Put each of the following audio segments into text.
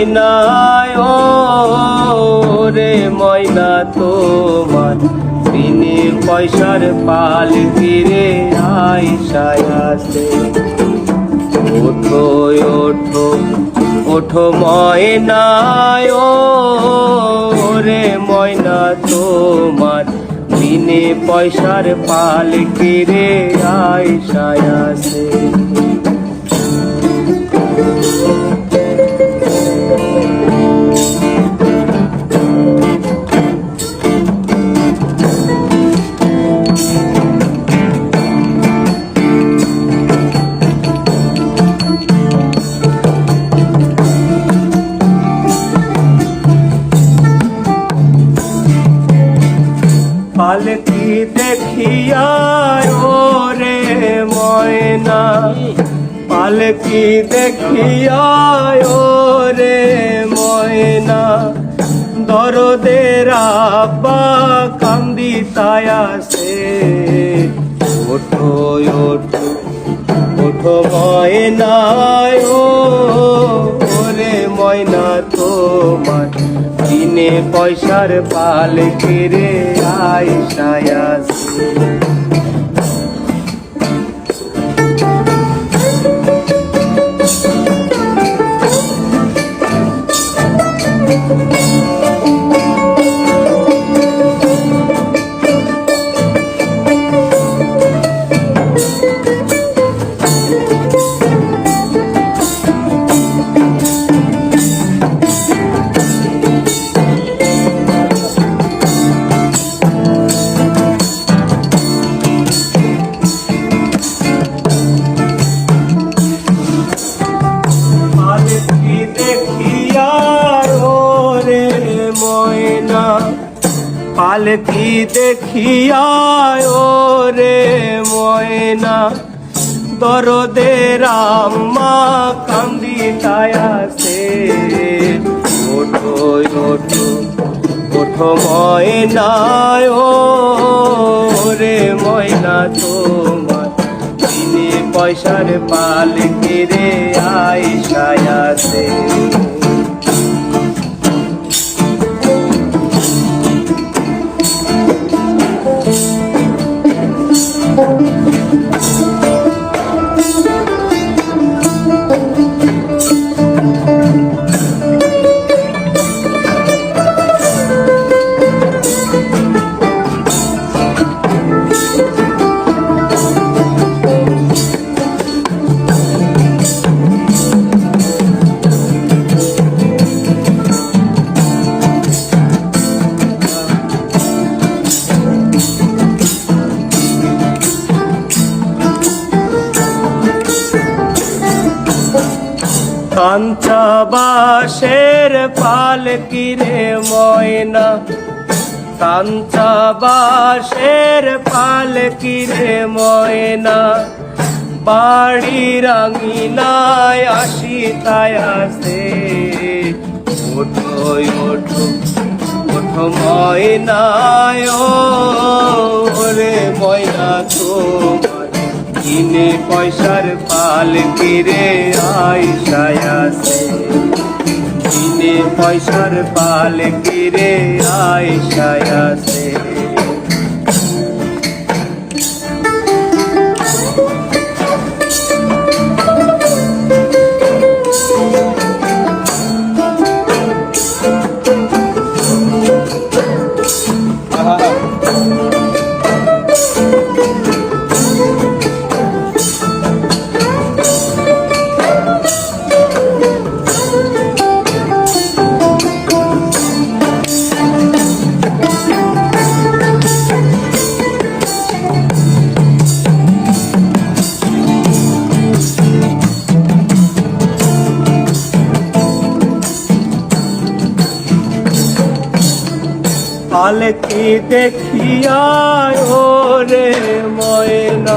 ময়নায় ও রে ময়না তোমার বিনে পয়সার পাল ফিরে আইসায় আছে। ওঠো ওঠো ওঠো ময়নায় ও রে ময়না তোমার বিনে পয়সার পাল ফিরে আইসায় আছে। পালকি দেখিয়া ও রে ময়না পালকি দেখিয়া ও রে ময়না দরদের আব্বা কান্দিতায় আছে। ওঠো ওঠো ওঠো ময়না ও রে ময়না তোমার বিনে পয়সার পাল ফিরে আইসায় আছে। পালকি দেখিয়া ও রে ময়না দরদের আম্মা কান্দিতায় আছে। ওঠো ওঠো ওঠো ময়না ও রে ময়না তোমার বিনে পয়সার পাল ফিরে আইসায় আছে। কাঞ্চা বাঁশের পালকি রে ময়না কাঞ্চা বাঁশের পালকি রে ময়না বাড়ি রাঙিনায় আসিতায় আছে। ওঠো ওঠো ওঠো ময়নায় ও রে ময়না তোমার বিনে পয়সার পাল ফিরে আইসায় আছে। বিনে পয়সার পাল ফিরে আইসায় আছে। পালকি দেখিয়া ও রে ময়না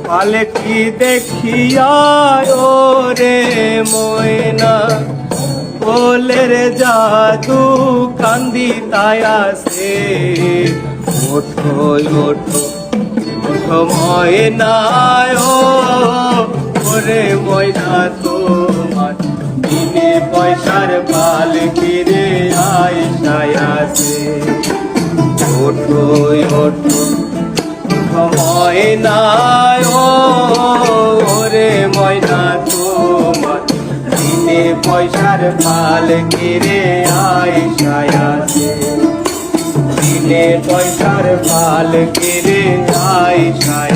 পালকি দেখিয়া ও রে ময়না কোলের জাদু কান্দিতায় আছে। ওঠো ওঠো ওঠো ময়না ও রে ময়না তোমার বিনে পয়সার পাল কিরে আইসায় আছে ওঠো ওঠো ময়না রে ময়না তোমার দিনে পয়সার পাল কিরে আইসায় আছে দিনে পয়সার পাল কিরে আইসায়